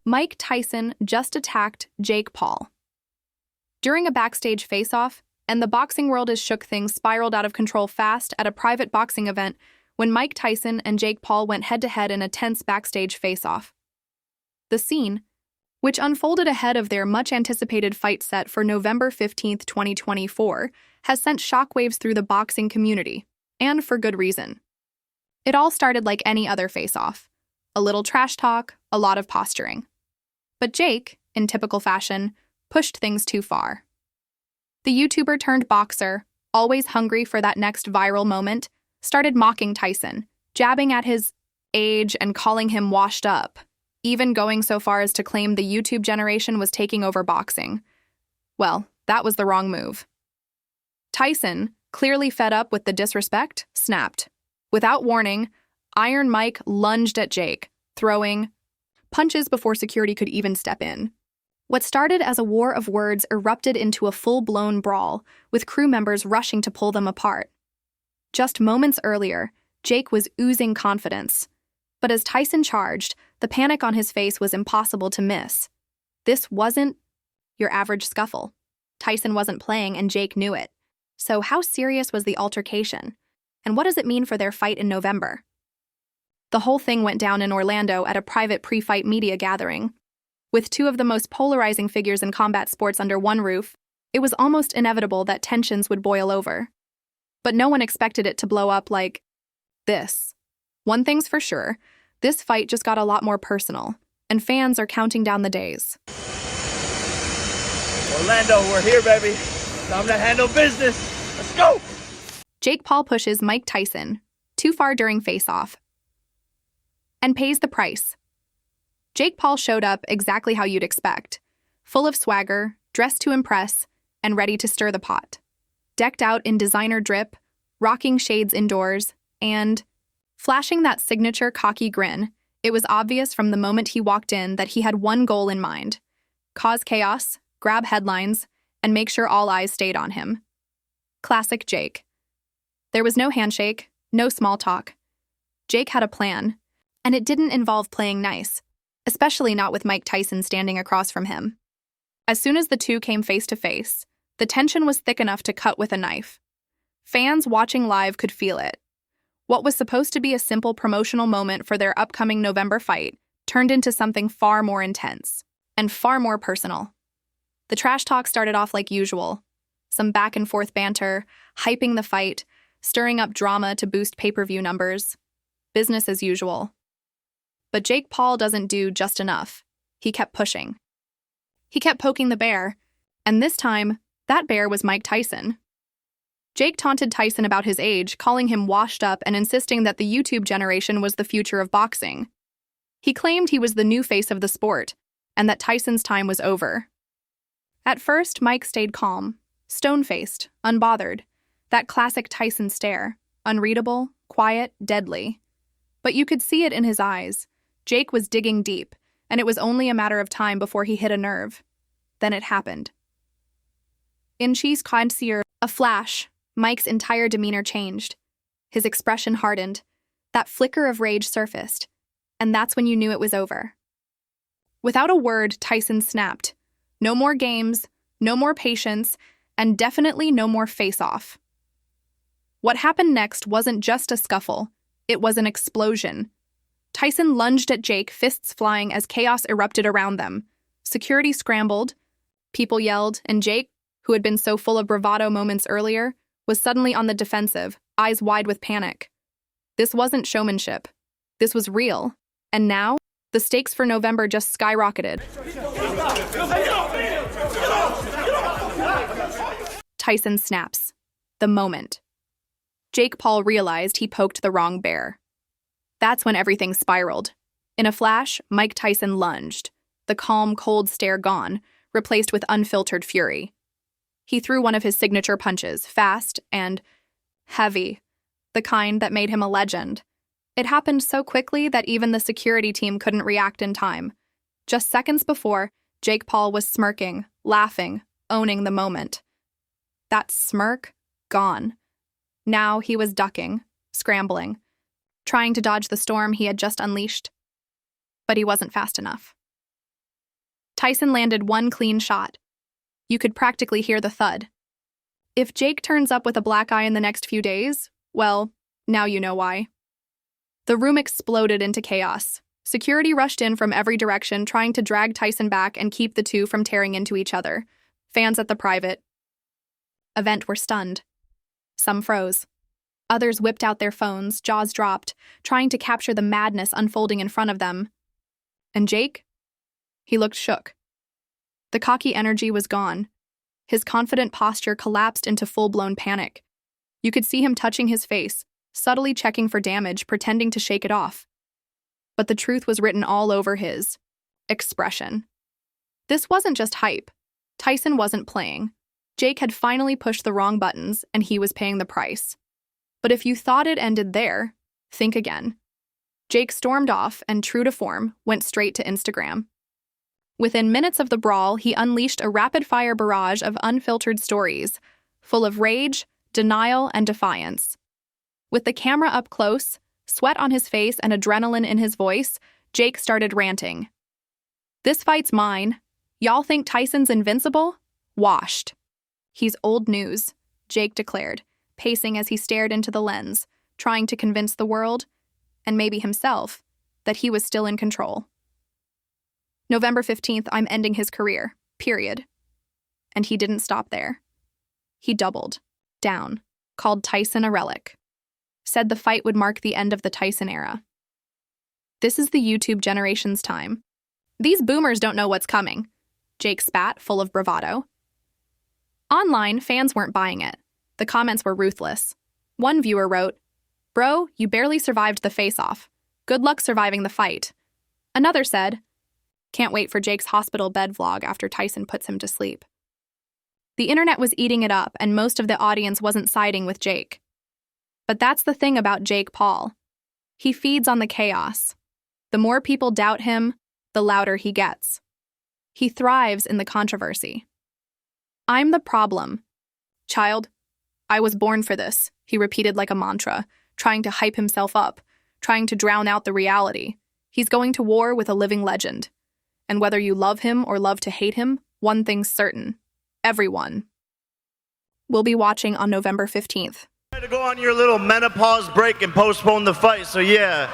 Mike Tyson just attacked Jake Paul. During a backstage face-off, and the boxing world is shook, things spiraled out of control fast at a private boxing event when Mike Tyson and Jake Paul went head-to-head in a tense backstage face-off. The scene, which unfolded ahead of their much-anticipated fight set for November 15, 2024, has sent shockwaves through the boxing community, and for good reason. It all started like any other face-off. A little trash talk, a lot of posturing. But Jake, in typical fashion, pushed things too far. The YouTuber turned boxer, always hungry for that next viral moment, started mocking Tyson, jabbing at his age and calling him washed up, even going so far as to claim the YouTube generation was taking over boxing. Well, that was the wrong move. Tyson, clearly fed up with the disrespect, snapped. Without warning, Iron Mike lunged at Jake, throwing punches before security could even step in. What started as a war of words erupted into a full-blown brawl, with crew members rushing to pull them apart. Just moments earlier, Jake was oozing confidence. But as Tyson charged, the panic on his face was impossible to miss. This wasn't your average scuffle. Tyson wasn't playing, and Jake knew it. So how serious was the altercation? And what does it mean for their fight in November? The whole thing went down in Orlando at a private pre-fight media gathering. With two of the most polarizing figures in combat sports under one roof, it was almost inevitable that tensions would boil over. But no one expected it to blow up like this. One thing's for sure, this fight just got a lot more personal, and fans are counting down the days. Orlando, we're here, baby. Time to handle business. Let's go! Jake Paul pushes Mike Tyson too far during face-off and pays the price. Jake Paul showed up exactly how you'd expect, full of swagger, dressed to impress, and ready to stir the pot. Decked out in designer drip, rocking shades indoors, and flashing that signature cocky grin, it was obvious from the moment he walked in that he had one goal in mind: cause chaos, grab headlines, and make sure all eyes stayed on him. Classic Jake. There was no handshake, no small talk. Jake had a plan, and it didn't involve playing nice, especially not with Mike Tyson standing across from him. As soon as the two came face to face, the tension was thick enough to cut with a knife. Fans watching live could feel it. What was supposed to be a simple promotional moment for their upcoming November fight turned into something far more intense and far more personal. The trash talk started off like usual. Some back-and-forth banter, hyping the fight, stirring up drama to boost pay-per-view numbers. Business as usual. But Jake Paul doesn't do just enough. He kept pushing. He kept poking the bear, and this time, that bear was Mike Tyson. Jake taunted Tyson about his age, calling him washed up and insisting that the YouTube generation was the future of boxing. He claimed he was the new face of the sport, and that Tyson's time was over. At first, Mike stayed calm, stone-faced, unbothered, that classic Tyson stare, unreadable, quiet, deadly. But you could see it in his eyes. Jake was digging deep, and it was only a matter of time before he hit a nerve. Then it happened. In Cheese Concierge, a flash, Mike's entire demeanor changed. His expression hardened. That flicker of rage surfaced, and that's when you knew it was over. Without a word, Tyson snapped. No more games, no more patience, and definitely no more face-off. What happened next wasn't just a scuffle. It was an explosion. Tyson lunged at Jake, fists flying as chaos erupted around them. Security scrambled, people yelled, and Jake, who had been so full of bravado moments earlier, was suddenly on the defensive, eyes wide with panic. This wasn't showmanship. This was real. And now, the stakes for November just skyrocketed. Tyson snaps. The moment. Jake Paul realized he poked the wrong bear. That's when everything spiraled. In a flash, Mike Tyson lunged, the calm, cold stare gone, replaced with unfiltered fury. He threw one of his signature punches, fast and heavy, the kind that made him a legend. It happened so quickly that even the security team couldn't react in time. Just seconds before, Jake Paul was smirking, laughing, owning the moment. That smirk, gone. Now he was ducking, scrambling, trying to dodge the storm he had just unleashed. But he wasn't fast enough. Tyson landed one clean shot. You could practically hear the thud. If Jake turns up with a black eye in the next few days, well, now you know why. The room exploded into chaos. Security rushed in from every direction, trying to drag Tyson back and keep the two from tearing into each other. Fans at the private event were stunned. Some froze. Others whipped out their phones, jaws dropped, trying to capture the madness unfolding in front of them. And Jake? He looked shook. The cocky energy was gone. His confident posture collapsed into full-blown panic. You could see him touching his face, subtly checking for damage, pretending to shake it off. But the truth was written all over his expression. This wasn't just hype. Tyson wasn't playing. Jake had finally pushed the wrong buttons, and he was paying the price. But if you thought it ended there, think again. Jake stormed off and, true to form, went straight to Instagram. Within minutes of the brawl, he unleashed a rapid-fire barrage of unfiltered stories, full of rage, denial, and defiance. With the camera up close, sweat on his face and adrenaline in his voice, Jake started ranting. "This fight's mine. Y'all think Tyson's invincible? Washed." "He's old news," Jake declared, pacing as he stared into the lens, trying to convince the world, and maybe himself, that he was still in control. November 15th, I'm ending his career, period. And he didn't stop there. He doubled down, called Tyson a relic, said the fight would mark the end of the Tyson era. This is the YouTube generation's time. These boomers don't know what's coming, Jake spat, full of bravado. Online, fans weren't buying it. The comments were ruthless. One viewer wrote, "Bro, you barely survived the face-off. Good luck surviving the fight." Another said, "Can't wait for Jake's hospital bed vlog after Tyson puts him to sleep." The internet was eating it up, and most of the audience wasn't siding with Jake. But that's the thing about Jake Paul. He feeds on the chaos. The more people doubt him, the louder he gets. He thrives in the controversy. "I'm the problem. Child, I was born for this," he repeated like a mantra, trying to hype himself up, trying to drown out the reality. He's going to war with a living legend. And whether you love him or love to hate him, one thing's certain. Everyone. We'll be watching on November 15th. I had to go on your little menopause break and postpone the fight, so yeah.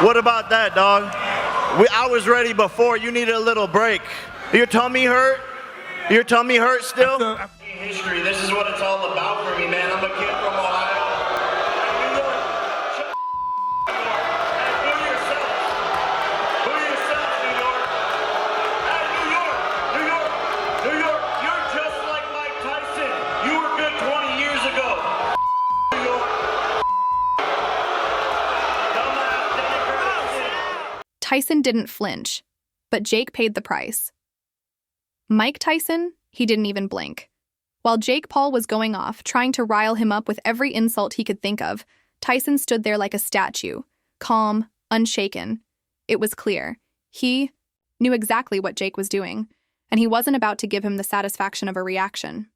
What about that, dog? I was ready before. You needed a little break. Your tummy hurt? Your tummy hurt still? History. This is what it's all about for me, man. I'm a kid from Ohio. Tyson didn't flinch, but Jake paid the price. Mike Tyson, he didn't even blink. While Jake Paul was going off, trying to rile him up with every insult he could think of, Tyson stood there like a statue, calm, unshaken. It was clear. He knew exactly what Jake was doing, and he wasn't about to give him the satisfaction of a reaction.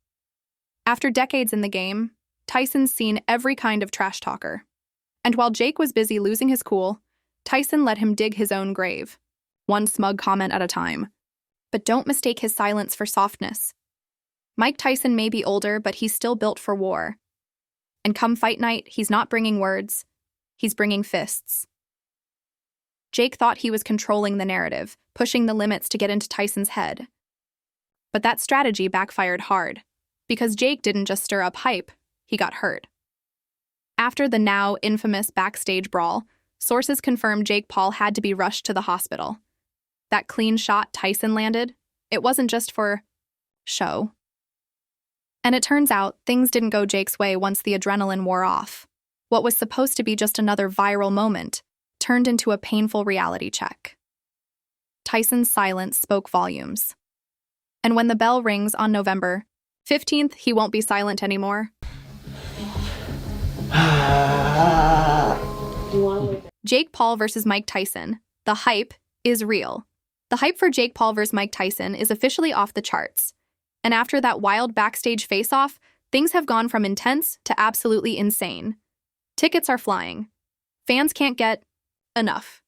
After decades in the game, Tyson's seen every kind of trash talker. And while Jake was busy losing his cool, Tyson let him dig his own grave, one smug comment at a time. But don't mistake his silence for softness. Mike Tyson may be older, but he's still built for war. And come fight night, he's not bringing words, he's bringing fists. Jake thought he was controlling the narrative, pushing the limits to get into Tyson's head. But that strategy backfired hard, because Jake didn't just stir up hype, he got hurt. After the now infamous backstage brawl, sources confirmed Jake Paul had to be rushed to the hospital. That clean shot Tyson landed, it wasn't just for show. And it turns out things didn't go Jake's way once the adrenaline wore off. What was supposed to be just another viral moment turned into a painful reality check. Tyson's silence spoke volumes. And when the bell rings on November 15th, he won't be silent anymore. Jake Paul versus Mike Tyson. The hype is real. The hype for Jake Paul versus Mike Tyson is officially off the charts. And after that wild backstage face-off, things have gone from intense to absolutely insane. Tickets are flying. Fans can't get enough.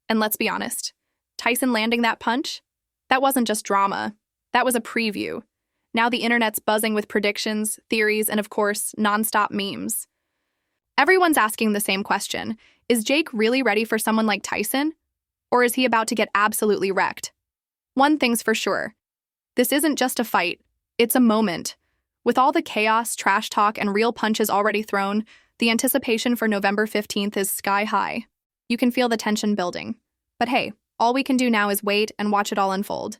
And let's be honest, Tyson landing that punch? That wasn't just drama. That was a preview. Now the internet's buzzing with predictions, theories, and of course, nonstop memes. Everyone's asking the same question. Is Jake really ready for someone like Tyson? Or is he about to get absolutely wrecked? One thing's for sure. This isn't just a fight. It's a moment. With all the chaos, trash talk, and real punches already thrown, the anticipation for November 15th is sky high. You can feel the tension building. But hey, all we can do now is wait and watch it all unfold.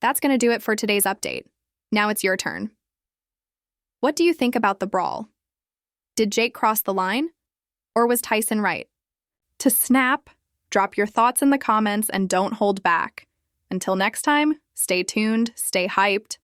That's going to do it for today's update. Now it's your turn. What do you think about the brawl? Did Jake cross the line? Or was Tyson right? To snap, drop your thoughts in the comments and don't hold back. Until next time, stay tuned, stay hyped,